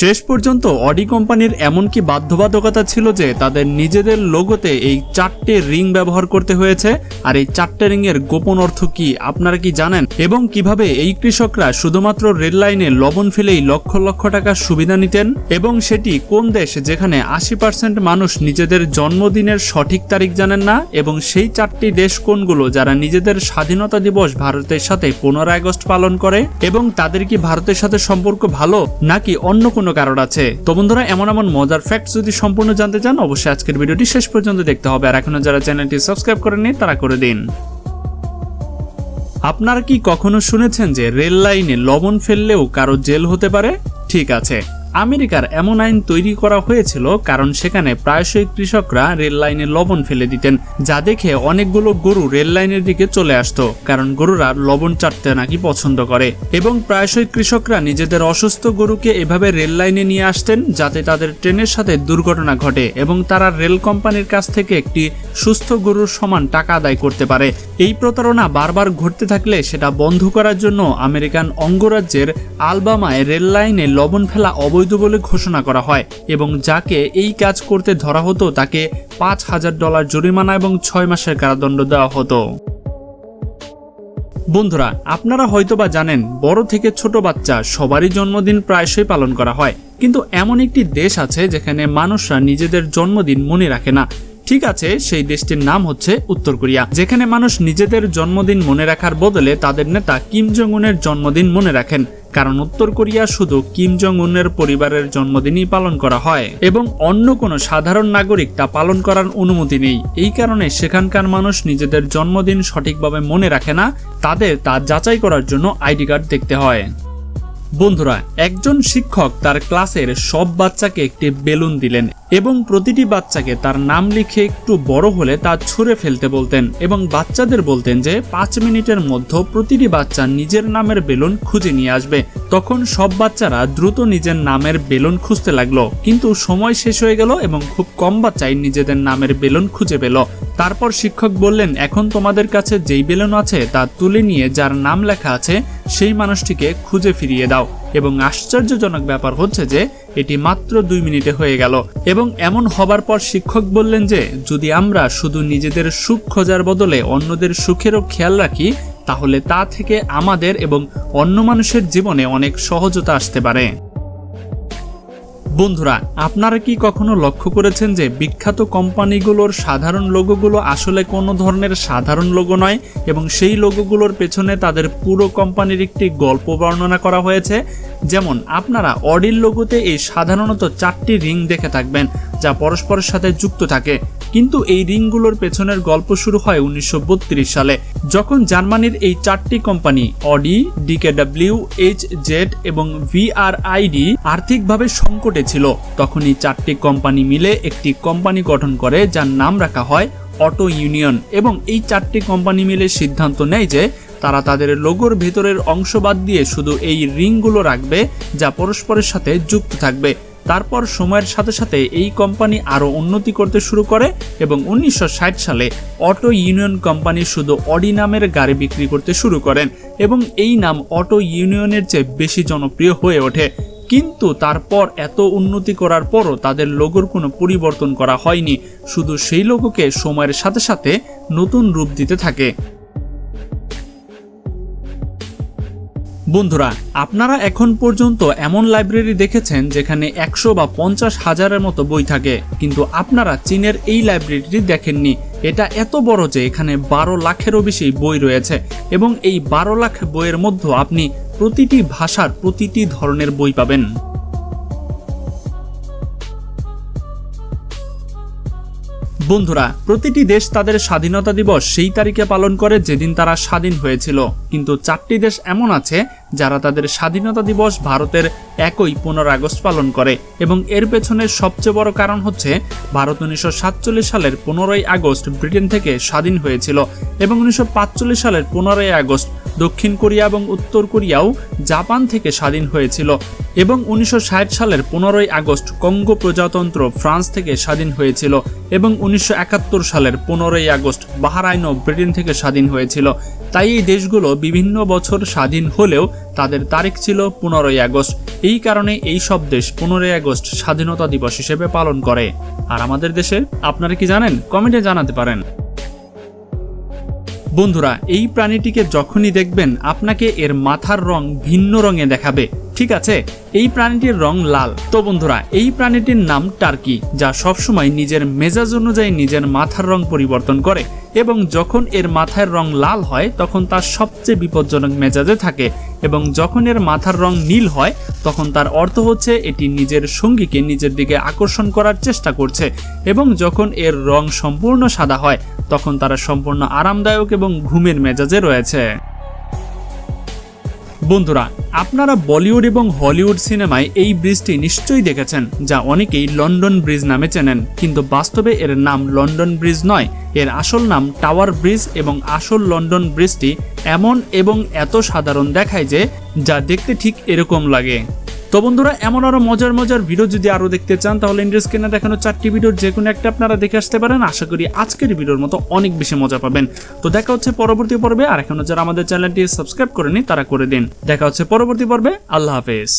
শেষ পর্যন্ত অডি কোম্পানির এমন কি বাধ্যবাধকতা ছিল যে তাদের নিজেদের লোগোতে এই 4টে রিং ব্যবহার করতে হয়েছে। আর এই 4টে রিং এর গোপন অর্থ কি আপনারা কি জানেন? এবং কিভাবে এই কৃষকরা শুধুমাত্র রেল লাইনে লবণ ফেলেই লক্ষ লক্ষ টাকার সুবিধা নিতেন, এবং সেটি কোন দেশ যেখানে 80% মানুষ নিজেদের জন্মদিনের সঠিক তারিখ জানেন না, এবং সেই 4টি দেশ কোনগুলো যারা নিজেদের স্বাধীনতা দিবস ভারতের সাথে 15 আগস্ট পালন করে, এবং তাদের কি ভারতের সাথে সম্পর্ক ভালো নাকি অন্য কোনো কারণ আছে। তো বন্ধুরা, এমন মজার ফ্যাক্ট যদি সম্পূর্ণ জানতে চান অবশ্যই আজকের ভিডিওটি শেষ পর্যন্ত দেখতে হবে। আর এখনো যারা চ্যানেলটি সাবস্ক্রাইব করেননি তারা করে দিন। আপনারা কি কখনো শুনেছেন যে রেল লাইনে লবণ ফেললেও কারো জেল হতে পারে? ঠিক আছে, আমেরিকার এমন আইন তৈরি করা হয়েছিল কারণ সেখানে প্রায়শই কৃষকরা রেল লাইনে লবণ ফেলে দিতেন, যা দেখে অনেকগুলো গরু রেল লাইনের দিকে চলে আসতো, কারণ গরুরা লবণ চাটতে নাকি পছন্দ করে। এবং প্রায়শই কৃষকরা নিজেদের অসুস্থ গরুকে এভাবে রেল লাইনে নিয়ে আসতেন যাতে তাদের ট্রেনের সাথে দুর্ঘটনা ঘটে এবং তারা রেল কোম্পানির কাছ থেকে একটি সুস্থ গরুর সমান টাকা আদায় করতে পারে। এই প্রতারণা বারবার ঘটতে থাকলে সেটা বন্ধ করার জন্য আমেরিকান অঙ্গরাজ্যের আলবামায় রেল লাইনে লবণ ফেলা অবৈধ বলে ঘোষণা করা হয়, এবং যাকে এই কাজ করতে ধরা হতো তাকে $5000 জরিমানা এবং 6 মাসের কারাদণ্ড দেওয়া হতো। বন্ধুরা, আপনারা হয়তোবা জানেন বড় থেকে ছোট বাচ্চা সবারই জন্মদিন প্রায়শই পালন করা হয়, কিন্তু এমন একটি দেশ আছে যেখানে মানুষরা নিজেদের জন্মদিন মনে রাখে না। ঠিক আছে, সেই দেশটির নাম হচ্ছে উত্তর কোরিয়া, যেখানে মানুষ নিজেদের জন্মদিন মনে রাখার বদলে তাদের নেতা কিম জং উনের জন্মদিন মনে রাখেন, কারণ উত্তর কোরিয়া শুধু কিম জং উনের পরিবারের জন্মদিনই পালন করা হয় এবং অন্য কোনো সাধারণ নাগরিক তা পালন করার অনুমতি নেই। এই কারণে সেখানকার মানুষ নিজেদের জন্মদিন সঠিকভাবে মনে রাখে না, তাদের তা যাচাই করার জন্য আইডি কার্ড দেখতে হয়। বন্ধুরা, একজন শিক্ষক তার ক্লাসের সব বাচ্চাকে একটি বেলুন দিলেন এবং প্রতিটি বাচ্চাকে তার নাম লিখে একটু বড় হলে তা ছুঁড়ে ফেলতে বলতেন, এবং বাচ্চাদের বলতেন যে 5 মিনিটের মধ্যে প্রতিটি বাচ্চা নিজের নামের বেলুন খুঁজে নিয়ে আসবে। তখন সব বাচ্চারা দ্রুত নিজের নামের বেলুন খুঁজতে লাগলো, কিন্তু সময় শেষ হয়ে গেল এবং খুব কম বাচ্চাই নিজেদের নামের বেলুন খুঁজে পেল। তারপর শিক্ষক বললেন, এখন তোমাদের কাছে যেই বেলুন আছে তা তুলে নিয়ে যার নাম লেখা আছে সেই মানুষটিকে খুঁজে ফিরিয়ে দাও। এবং আশ্চর্যজনক ব্যাপার হচ্ছে যে এটি মাত্র 2 মিনিটে হয়ে গেল। এবং এমন হবার পর শিক্ষক বললেন যে যদি আমরা শুধু নিজেদের সুখ খোঁজার বদলে অন্যদের সুখেরও খেয়াল রাখি তাহলে তা থেকে আমাদের এবং অন্য মানুষের জীবনে অনেক সহজতা আসতে পারে। বন্ধুরা, আপনারা কি কখনো লক্ষ্য করেছেন যে বিখ্যাত কোম্পানিগুলোর সাধারণ লোগোগুলো আসলে কোনো ধরনের সাধারণ লোগো নয়, এবং সেই লোগোগুলোর পেছনে তাদের পুরো কোম্পানির একটি গল্প বর্ণনা করা হয়েছে? যেমন আপনারা অডির লোগোতে এই সাধারণত 4টি রিং দেখে থাকবেন যা পরস্পরের সাথে যুক্ত থাকে, কিন্তু এই রিংগুলোর পেছনের গল্প শুরু হয় 1932 সালে, যখন জার্মানির এই 4টি কোম্পানি অডি, DKW, HZ এবং VRID আর্থিকভাবে সংকটে ছিল। তখন এই 4টি কোম্পানি মিলে একটি কোম্পানি গঠন করে যার নাম রাখা হয় অটো ইউনিয়ন, এবং এই 4টি কোম্পানি মিলে সিদ্ধান্ত নেয় যে তারা তাদের লোগোর ভেতরের অংশ বাদ দিয়ে শুধু এই রিংগুলো রাখবে যা পরস্পরের সাথে যুক্ত থাকবে। তারপর সময়ের সাথে সাথে এই কোম্পানি আরও উন্নতি করতে শুরু করে এবং 1960 সালে অটো ইউনিয়ন কোম্পানি শুধু অডি নামের গাড়ি বিক্রি করতে শুরু করেন, এবং এই নাম অটো ইউনিয়নের চেয়ে বেশি জনপ্রিয় হয়ে ওঠে। কিন্তু তারপর এত উন্নতি করার পরও তাদের লোগোর কোনো পরিবর্তন করা হয়নি, শুধু সেই লোগোকে সময়ের সাথে সাথে নতুন রূপ দিতে থাকে। বন্ধুরা, আপনারা এখন পর্যন্ত এমন লাইব্রেরি দেখেছেন যেখানে 100 বা 50 হাজারের মতো বই থাকে, কিন্তু আপনারা চীনের এই লাইব্রেরিটি দেখেননি। এটা এত বড় যে এখানে 12 লাখেরও বেশি বই রয়েছে, এবং এই 12 লাখ বইয়ের মধ্যে আপনি প্রতিটি ভাষার প্রতিটি ধরনের বই পাবেন। বন্ধুরা, প্রতিটি দেশ তাদের স্বাধীনতা দিবস সেই তারিখে পালন করে যেদিন তারা স্বাধীন হয়েছিল, কিন্তু 4টি দেশ এমন আছে যারা তাদের স্বাধীনতা দিবস ভারতের একই 15 আগস্ট পালন করে, এবং এর পেছনে সবচেয়ে বড় কারণ হচ্ছে ভারত 1947 সালের 15ই আগস্ট ব্রিটেন থেকে স্বাধীন হয়েছিল, এবং 1945 সালের 15ই আগস্ট দক্ষিণ কোরিয়া এবং উত্তর কোরিয়াও জাপান থেকে স্বাধীন হয়েছিল, এবং 1960 সালের 15ই আগস্ট কঙ্গো প্রজাতন্ত্র ফ্রান্স থেকে স্বাধীন হয়েছিল, এবং 1971 সালের 15ই আগস্ট বাহরাইনও ব্রিটেন থেকে স্বাধীন হয়েছিল। তাই এই দেশগুলো বিভিন্ন বছর স্বাধীন হলেও তাদের তারিখ ছিল 15ই আগস্ট। এই কারণে এই সব দেশ 15ই আগস্ট স্বাধীনতা দিবস হিসেবে পালন করে। আর আমাদের দেশে আপনারা কি জানেন? কমেন্টে জানাতে পারেন। বন্ধুরা, এই প্রাণীটিকে যখনই দেখবেন আপনাকে এর মাথার রং ভিন্ন রঙে দেখাবে। ঠিক আছে, এই প্রাণীটির রং লাল। তো বন্ধুরা, এই প্রাণীটির নাম টার্কি, যা সবসময় নিজের মেজাজ অনুযায়ী নিজের মাথার রং পরিবর্তন করে এবং যখন এর মাথার রং লাল হয় তখন তার সবচেয়ে বিপজ্জনক মেজাজে থাকে এবং যখন এর মাথার রং নীল হয় তখন তার অর্থ হচ্ছে এটি নিজের সঙ্গীকে নিজের দিকে আকর্ষণ করার চেষ্টা করছে এবং যখন এর রং সম্পূর্ণ সাদা হয় তখন তারা সম্পূর্ণ আরামদায়ক এবং ঘুমের মেজাজে রয়েছে। বন্ধুরা, আপনারা বলিউড এবং হলিউড সিনেমায় এই ব্রিজটি নিশ্চয়ই দেখেছেন, যা অনেকেই লন্ডন ব্রিজ নামে চেনেন, কিন্তু বাস্তবে এর নাম লন্ডন ব্রিজ নয়, এর আসল নাম টাওয়ার ব্রিজ এবং আসল লন্ডন ব্রিজটি এমন এবং এত সাধারণ দেখায় যে যা দেখতে ঠিক এরকম লাগে। তো বন্ধুরা, এমন আরো মজার মজার ভিডিও যদি আরো দেখতে চান তাহলে ইন্ডিয়া স্ক্রিনে দেখানো 4টি ভিডিওর যে কোনো একটা আপনারা দেখে আসতে পারেন। আশা করি আজকের ভিডিওর মতো অনেক বেশি মজা পাবেন। তো দেখা হচ্ছে পরবর্তী পর্বে। আর এখনো যারা আমাদের চ্যানেলটি সাবস্ক্রাইব করেনি তারা করে দিন। দেখা হচ্ছে পরবর্তী পর্বে। আল্লাহ হাফেজ।